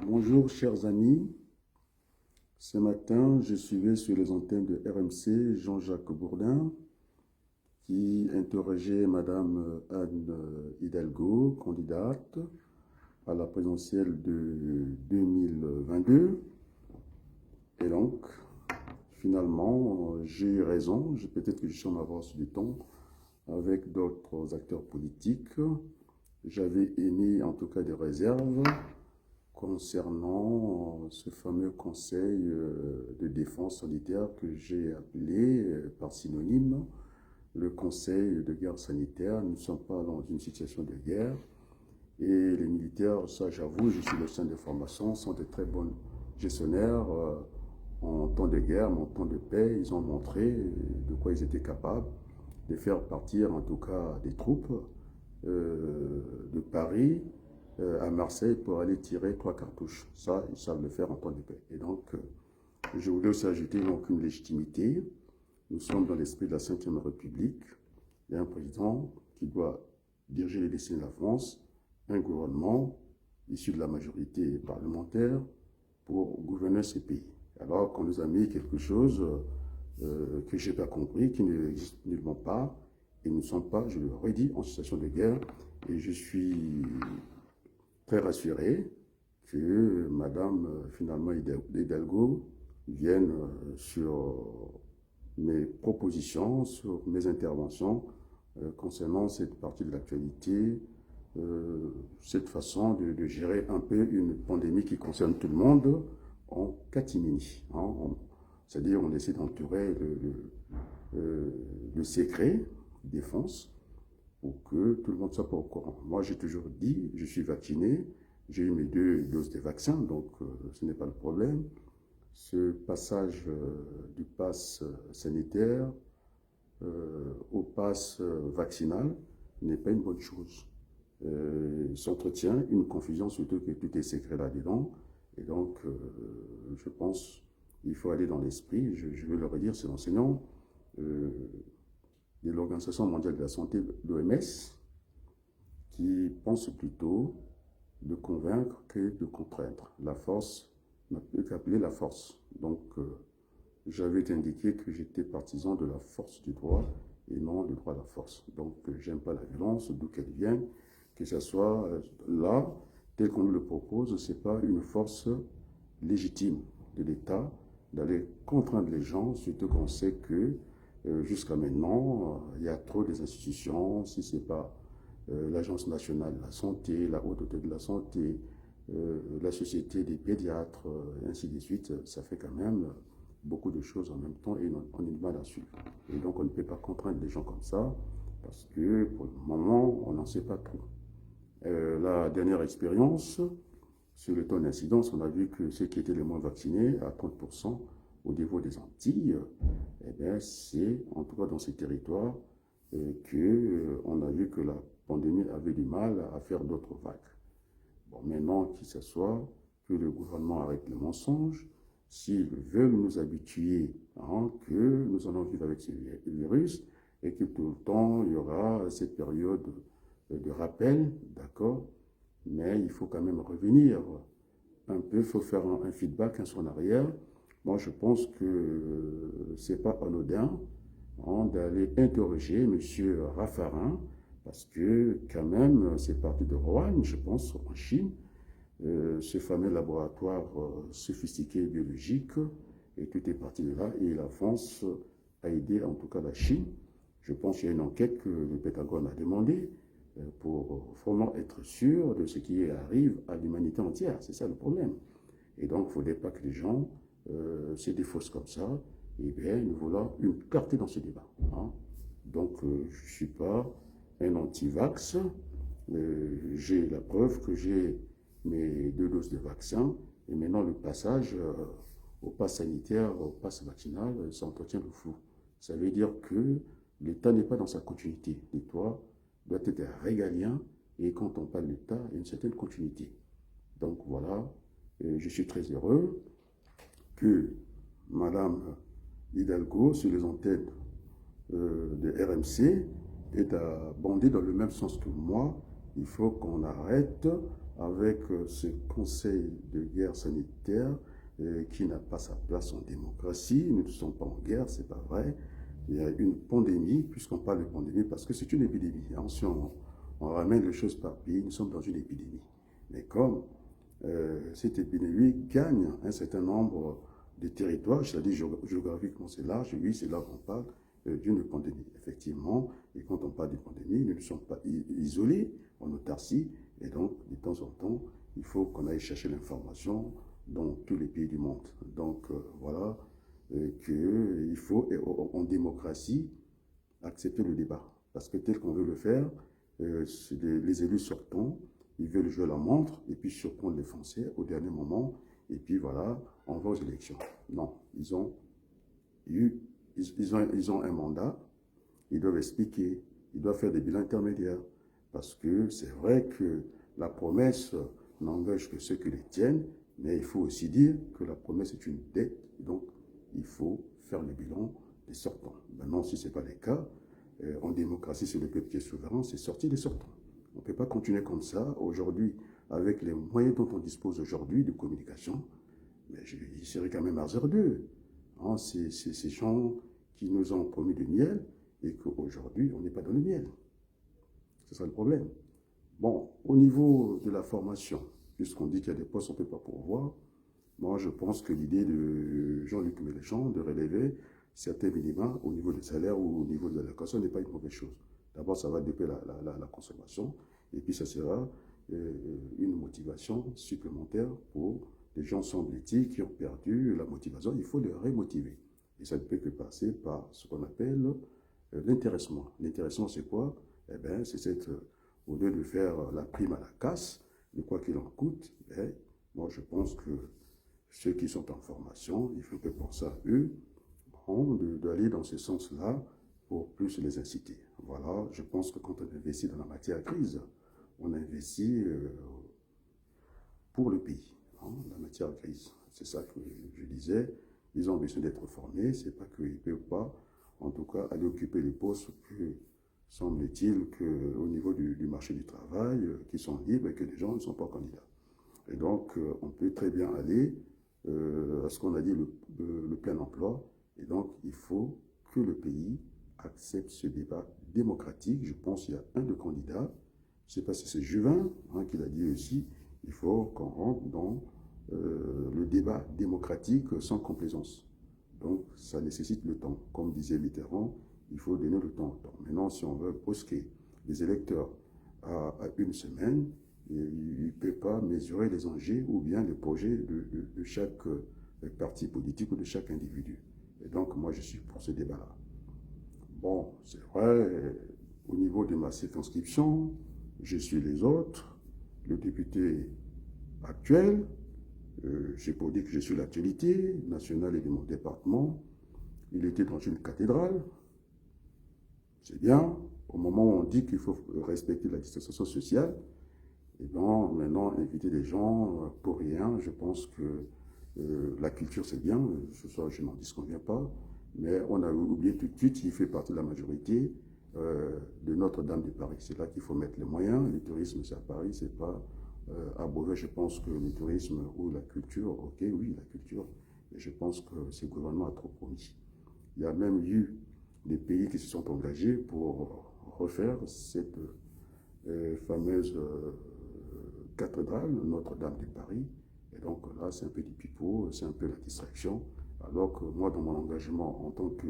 Bonjour chers amis, ce matin je suivais sur les antennes de RMC Jean-Jacques Bourdin qui interrogeait Madame Anne Hidalgo, candidate à la présidentielle de 2022. Et donc, finalement, j'ai eu raison, peut-être que je suis en avance du temps avec d'autres acteurs politiques. J'avais émis en tout cas des réserves concernant ce fameux conseil de défense sanitaire que j'ai appelé par synonyme le conseil de guerre sanitaire. Nous ne sommes pas dans une situation de guerre et les militaires, ça j'avoue, je suis le centre de formation, sont de très bons gestionnaires en temps de guerre, mais en temps de paix. Ils ont montré de quoi ils étaient capables de faire partir en tout cas des troupes de Paris à Marseille pour aller tirer 3 cartouches. Ça, ils savent le faire en temps de paix. Et donc, je voulais aussi ajouter donc une légitimité. Nous sommes dans l'esprit de la Ve République. Il y a un président qui doit diriger les destinées de la France, un gouvernement issu de la majorité parlementaire pour gouverner ce pays. Alors qu'on nous a mis quelque chose que je n'ai pas compris, qui n'existe nullement pas, et nous ne sommes pas, je le redis, en situation de guerre. Et je suis très rassuré que Madame finalement Hidalgo vienne sur mes propositions, sur mes interventions concernant cette partie de l'actualité, cette façon de gérer un peu une pandémie qui concerne tout le monde en catimini. Hein, c'est-à-dire on essaie d'entourer le secret défense pour que tout le monde soit pas au courant. Moi, j'ai toujours dit, je suis vacciné, j'ai eu mes 2 doses de vaccin, donc ce n'est pas le problème. Ce passage du pass sanitaire au pass vaccinal n'est pas une bonne chose. S'entretient une confusion, surtout que tout est secret là-dedans. Et donc, je pense qu'il faut aller dans l'esprit, je vais le redire, c'est l'enseignant de l'Organisation mondiale de la santé, l'OMS, qui pense plutôt de convaincre que de contraindre. La force n'a plus qu'appeler la force. Donc, j'avais indiqué que j'étais partisan de la force du droit et non du droit à la force. Donc, j'aime pas la violence, d'où qu'elle vienne, que ce soit là, tel qu'on nous le propose, ce n'est pas une force légitime de l'État d'aller contraindre les gens, surtout qu'on sait que jusqu'à maintenant, il y a trop des institutions, si ce n'est pas l'Agence nationale de la santé, la Haute Autorité de la santé, la Société des pédiatres, et ainsi de suite, ça fait quand même beaucoup de choses en même temps et on a du mal à suivre. Et donc on ne peut pas contraindre les gens comme ça, parce que pour le moment, on n'en sait pas trop. La dernière expérience, sur le taux d'incidence, on a vu que ceux qui étaient les moins vaccinés, à 30% au niveau des Antilles, eh bien, c'est en tout cas dans ces territoires qu'on a vu que la pandémie avait du mal à faire d'autres vagues. Bon, maintenant, qu'il s'assoit, que le gouvernement arrête le mensonge, s'ils veulent nous habituer que nous allons vivre avec ce virus et que tout le temps, il y aura cette période de rappel, d'accord, mais il faut quand même revenir un peu, il faut faire un feedback, un saut en arrière. Moi, je pense que ce n'est pas anodin d'aller interroger M. Raffarin, parce que quand même, c'est parti de Wuhan, je pense, en Chine, ce fameux laboratoire sophistiqué biologique, et tout est parti de là, et la France a aidé en tout cas la Chine. Je pense qu'il y a une enquête que le Pentagone a demandé pour vraiment être sûr de ce qui arrive à l'humanité entière. C'est ça le problème. Et donc, il ne faudrait pas que les gens se défaussent comme ça. Eh bien, nous voulons une clarté dans ce débat. Hein. Donc, je ne suis pas un anti-vax. J'ai la preuve que j'ai mes 2 doses de vaccin. Et maintenant, le passage au pass sanitaire, au pass vaccinal, ça entretient le flou. Ça veut dire que l'État n'est pas dans sa continuité. L'État doit être régalien. Et quand on parle d'État, il y a une certaine continuité. Donc voilà, je suis très heureux que Madame Hidalgo, sur les antennes de RMC, est abondée dans le même sens que moi. Il faut qu'on arrête avec ce conseil de guerre sanitaire qui n'a pas sa place en démocratie. Nous ne sommes pas en guerre, c'est pas vrai. Il y a une pandémie, puisqu'on parle de pandémie, parce que c'est une épidémie. Hein. Si on ramène les choses par pays, nous sommes dans une épidémie. Mais comme cette épidémie gagne un certain nombre de territoires, c'est-à-dire géographiquement c'est large, oui, c'est là qu'on parle d'une pandémie. Effectivement, et quand on parle de pandémie, nous ne sommes pas isolés en autarcie, et donc de temps en temps, il faut qu'on aille chercher l'information dans tous les pays du monde. Donc voilà qu'il faut, en démocratie, accepter le débat. Parce que tel qu'on veut le faire, les élus sortants, ils veulent jouer la montre et puis surprendre les Français au dernier moment. Et puis voilà, on va aux élections. Non, ils ont un mandat, ils doivent expliquer, ils doivent faire des bilans intermédiaires. Parce que c'est vrai que la promesse n'engage que ceux qui les tiennent, mais il faut aussi dire que la promesse est une dette. Donc, il faut faire le bilan des sortants. Maintenant, si ce n'est pas le cas, en démocratie, c'est le peuple qui est souverain, c'est sortir des sortants. On ne peut pas continuer comme ça. Aujourd'hui, avec les moyens dont on dispose aujourd'hui de communication, mais il serait quand même hasardeux. Hein, c'est ces gens qui nous ont promis du miel et qu'aujourd'hui, on n'est pas dans le miel. C'est ça le problème. Bon, au niveau de la formation, puisqu'on dit qu'il y a des postes qu'on ne peut pas pourvoir, moi je pense que l'idée de Jean-Luc Mélenchon de relever certains minima au niveau des salaires ou au niveau de l'allocation n'est pas une mauvaise chose. D'abord, ça va développer la consommation et puis ça sera une motivation supplémentaire pour les gens, semble-t-il, qui ont perdu la motivation. Il faut les remotiver. Et ça ne peut que passer par ce qu'on appelle l'intéressement. L'intéressement, c'est quoi? Eh bien, c'est cette, au lieu de faire la prime à la casse, de quoi qu'il en coûte, eh, moi je pense que ceux qui sont en formation, il faut que penser à eux, d'aller dans ce sens-là pour plus les inciter. Voilà, je pense que quand on investit dans la matière grise, on investit pour le pays, hein, la matière grise. C'est ça que je disais, ils ont besoin d'être formés, c'est pas qu'ils ne peuvent pas, en tout cas, aller occuper les postes que semble-t-il qu'au niveau du marché du travail, qui sont libres et que les gens ne sont pas candidats. Et donc, on peut très bien aller à ce qu'on a dit, le plein emploi. Et donc, il faut que le pays accepte ce débat démocratique. Je pense qu'il y a un de candidats, je ne sais pas si c'est Juvin, hein, qui l'a dit aussi, il faut qu'on rentre dans le débat démocratique sans complaisance. Donc, ça nécessite le temps. Comme disait Mitterrand, il faut donner le temps au temps. Maintenant, si on veut brusquer les électeurs à une semaine, il ne peut pas mesurer les enjeux ou bien les projets de chaque parti politique ou de chaque individu. Et donc, moi, je suis pour ce débat-là. Bon, c'est vrai, au niveau de ma circonscription, je suis les autres. Le député actuel, j'ai pas dit que je suis l'actualité nationale et de mon département. Il était dans une cathédrale. C'est bien. Au moment où on dit qu'il faut respecter la distanciation sociale, et bien, maintenant, inviter les gens pour rien, je pense que la culture, c'est bien, je n'en disconviens pas, mais on a oublié tout de suite, il fait partie de la majorité de Notre-Dame de Paris. C'est là qu'il faut mettre les moyens. Le tourisme, c'est à Paris, c'est pas à Beauvais. Je pense que le tourisme ou la culture, ok, oui, la culture, mais je pense que ce gouvernement a trop promis. Il y a même eu des pays qui se sont engagés pour refaire cette fameuse cathédrale Notre-Dame de Paris. Et donc là, c'est un peu du pipeau, c'est un peu la distraction. Alors que moi, dans mon engagement en tant que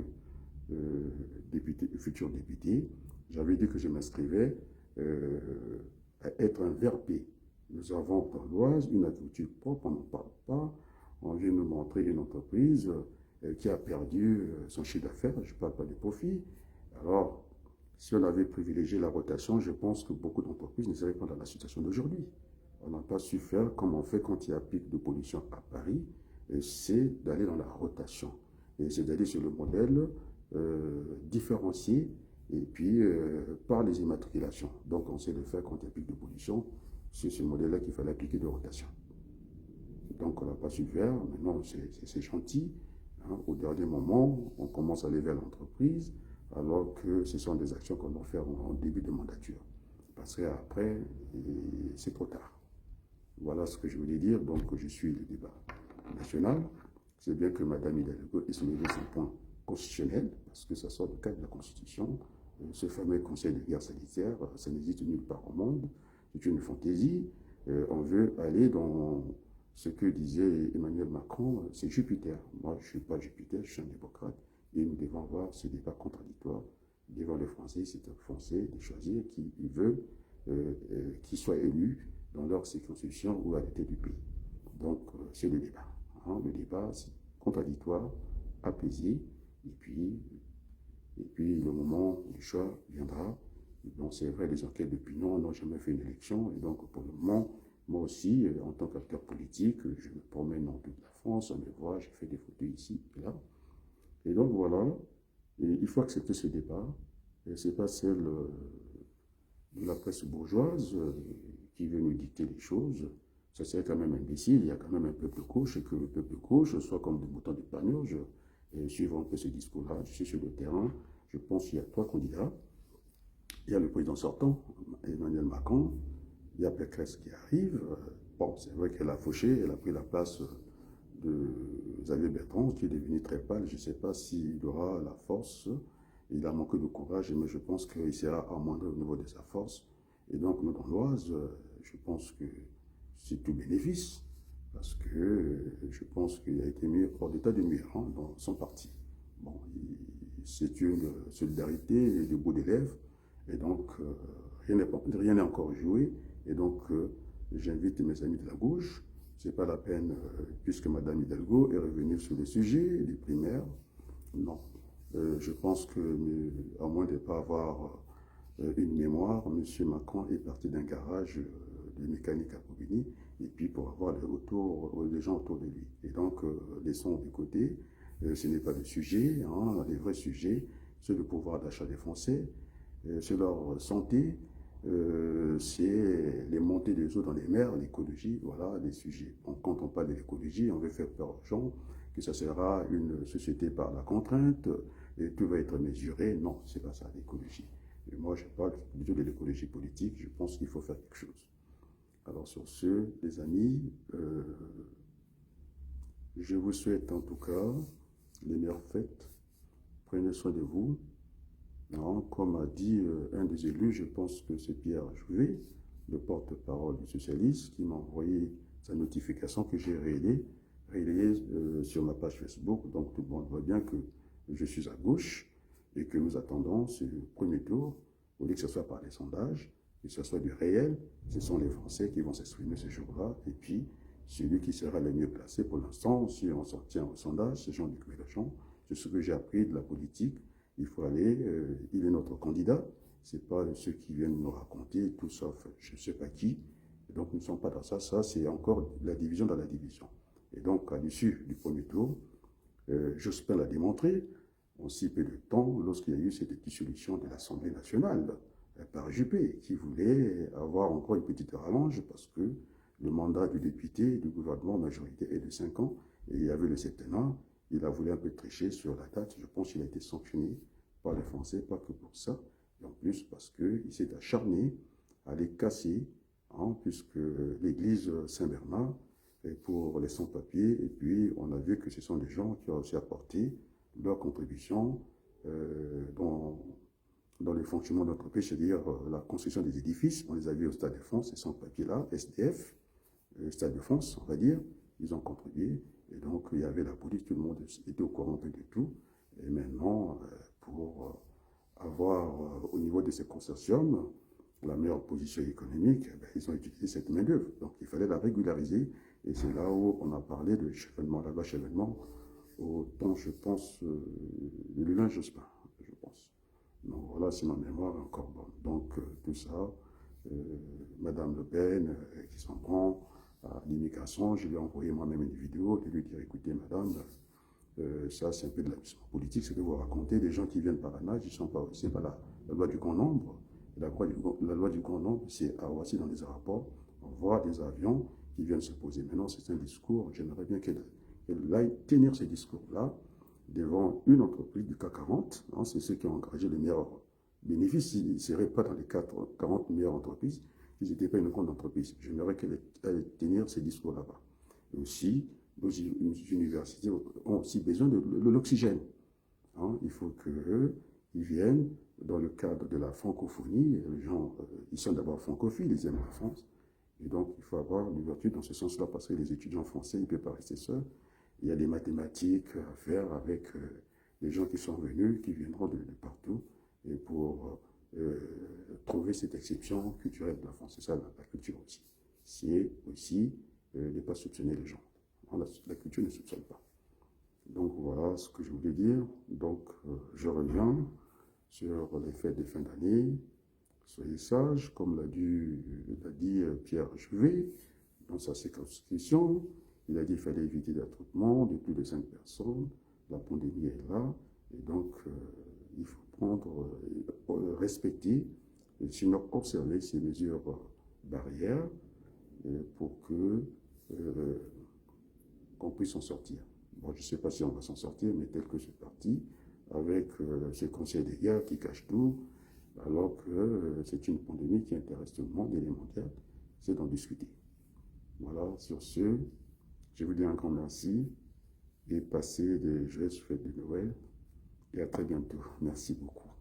futur député, j'avais dit que je m'inscrivais à être un VRP. Nous avons dans l'Oise une agriculture propre, on n'en parle pas. On vient nous montrer une entreprise qui a perdu son chiffre d'affaires, je ne parle pas des profits. Alors, si on avait privilégié la rotation, je pense que beaucoup d'entreprises ne seraient pas dans la situation d'aujourd'hui. On n'a pas su faire comme on fait quand il y a pic de pollution à Paris, c'est d'aller dans la rotation. Et c'est d'aller sur le modèle différencié et puis par les immatriculations. Donc on sait le faire quand il y a pic de pollution, c'est ce modèle-là qu'il fallait appliquer de rotation. Donc on n'a pas su faire, maintenant c'est gentil. Hein. Au dernier moment, on commence à aller vers l'entreprise, alors que ce sont des actions qu'on doit faire en début de mandature. Parce qu'après, c'est trop tard. Voilà ce que je voulais dire. Donc, je suis le débat national. C'est bien que Mme Hidalgo ait soulevé son point constitutionnel, parce que ça sort du cadre de la Constitution. Ce fameux conseil de guerre sanitaire, ça n'existe nulle part au monde. C'est une fantaisie. On veut aller dans ce que disait Emmanuel Macron, c'est Jupiter. Moi, je ne suis pas Jupiter, je suis un démocrate. Et nous devons avoir ce débat contradictoire devant les Français. C'est aux Français de choisir qui ils veulent qu'ils soient élus dans leur circonscription ou à la tête du pays. Donc, c'est le débat. Hein. Le débat, c'est contradictoire, apaisé, et puis le moment du choix viendra. Donc, c'est vrai, les enquêtes d'opinion n'ont jamais fait une élection, et donc pour le moment, moi aussi, en tant qu'acteur politique, je me promène dans toute la France, on me voit, je fais des photos ici et là. Et donc voilà, et il faut accepter ce débat, et ce n'est pas celle de la presse bourgeoise qui veut nous dicter les choses. Ça serait quand même imbécile, il y a quand même un peuple de gauche, et que le peuple de gauche soit comme des moutons de panurge. Et suivant un peu ce discours-là, je suis sur le terrain, je pense qu'il y a 3 candidats. Il y a le président sortant, Emmanuel Macron, il y a Pécresse qui arrive. Bon, c'est vrai qu'elle a fauché, elle a pris la place de Xavier Bertrand, qui est devenu très pâle. Je ne sais pas s'il aura la force. Il a manqué de courage, mais je pense qu'il sera amoindri au niveau de sa force. Et donc, nous, dans l'Oise, je pense que c'est tout bénéfice, parce que je pense qu'il a été mis hors d'état de nuire dans son parti. Bon, c'est une solidarité de bout des lèvres, et donc rien n'est encore joué, et donc j'invite mes amis de la gauche, c'est pas la peine, puisque Mme Hidalgo est revenue sur le sujet des primaires, non. Je pense que, à moins de ne pas avoir une mémoire, M. Macron est parti d'un garage de mécanique à Bobigny, et puis pour avoir les gens autour de lui. Et donc, laissons de côté, ce n'est pas le sujet, hein, les vrais sujets, c'est le pouvoir d'achat des Français, c'est leur santé, c'est les montées des eaux dans les mers, l'écologie, voilà les sujets. Donc, quand on parle de l'écologie, on veut faire peur aux gens, que ça sera une société par la contrainte, et tout va être mesuré. Non, c'est pas ça l'écologie. Et moi, je parle plutôt de l'écologie politique, je pense qu'il faut faire quelque chose. Alors sur ce, les amis, je vous souhaite en tout cas les meilleures fêtes. Prenez soin de vous. Alors, comme a dit un des élus, je pense que c'est Pierre Jouvet, le porte-parole du socialiste, qui m'a envoyé sa notification que j'ai relayée sur ma page Facebook. Donc tout le monde voit bien que je suis à gauche et que nous attendons ce premier tour, au lieu que ce soit par les sondages, que ce soit du réel. Ce sont les Français qui vont s'exprimer ce jour-là, et puis celui qui sera le mieux placé pour l'instant, si on s'en tient au sondage, c'est Jean-Luc Mélenchon. C'est ce que j'ai appris de la politique. Il faut aller, il est notre candidat, ce n'est pas ceux qui viennent nous raconter tout sauf je ne sais pas qui. Et donc nous ne sommes pas dans ça, ça c'est encore la division dans la division. Et donc à l'issue du premier tour, Jospin l'a démontré, en si peu de temps, lorsqu'il y a eu cette dissolution de l'Assemblée nationale par Juppé, qui voulait avoir encore une petite rallonge parce que le mandat du député du gouvernement majoritaire est de 5 ans, et il y avait le septennat. Il a voulu un peu tricher sur la date. Je pense qu'il a été sanctionné par les Français, pas que pour ça, et en plus parce qu'il s'est acharné à les casser, hein, puisque l'église Saint-Bernard est pour les sans-papiers, et puis on a vu que ce sont des gens qui ont aussi apporté leur contribution dans le fonctionnement de l'entreprise, c'est-à-dire la construction des édifices. On les a vus au Stade de France, ces sans-papiers-là, SDF, Stade de France, on va dire, ils ont contribué. Et donc, il y avait la police, tout le monde était au courant de tout. Et maintenant, pour avoir au niveau de ces consortiums la meilleure position économique, ils ont utilisé cette main-d'œuvre. Donc, il fallait la régulariser. Et c'est là où on a parlé de chevènement, la loi chevènement, au temps, je pense, de Lulin Jospin, je pense. Donc, voilà, c'est ma mémoire encore bonne. Donc, tout ça, Madame Le Pen, qui s'en prend à l'immigration, je lui ai envoyé moi-même une vidéo de lui dire, écoutez, madame, ça c'est un peu de l'abusement politique, ce que vous racontez, des gens qui viennent par un âge, ils sont pas, c'est pas la loi du grand nombre. La loi du grand nombre, c'est à Roissy dans les aéroports, on voit des avions qui viennent se poser. Maintenant, c'est un discours, j'aimerais bien qu'elle aille tenir ce discours-là devant une entreprise du CAC 40, hein, c'est ceux qui ont engagé les meilleurs bénéfices, ils ne seraient pas dans les 40 meilleures entreprises, qu'ils n'étaient pas une grande entreprise. J'aimerais qu'elle allait tenir ces discours là-bas. Et aussi, nos universités ont aussi besoin de l'oxygène. Hein, il faut qu'ils viennent dans le cadre de la francophonie. Les gens, ils sont d'abord francophiles, ils aiment la France. Et donc, il faut avoir l'ouverture dans ce sens-là, parce que les étudiants français, ils ne peuvent pas rester seuls. Il y a des mathématiques à faire avec les gens qui sont venus, qui viendront de partout, et pour trouver cette exception culturelle de la France. C'est ça, la culture aussi. C'est aussi ne pas soupçonner les gens. La culture ne soupçonne pas. Donc voilà ce que je voulais dire. Donc je reviens sur les fêtes de fin d'année. Soyez sages, comme l'a dit Pierre Juvet dans sa circonscription. Il a dit qu'il fallait éviter l'attroupement de plus de 5 personnes. La pandémie est là. Et donc il faut respecter, et sinon observer ces mesures barrières pour qu'on puisse en sortir. Bon, je ne sais pas si on va s'en sortir, mais tel que c'est parti, avec ce conseil des guerres qui cache tout, alors que c'est une pandémie qui intéresse tout le monde et les mondiales, c'est d'en discuter. Voilà, sur ce, je vous dis un grand merci et passez des joyeuses fêtes de Noël et à très bientôt. Merci beaucoup.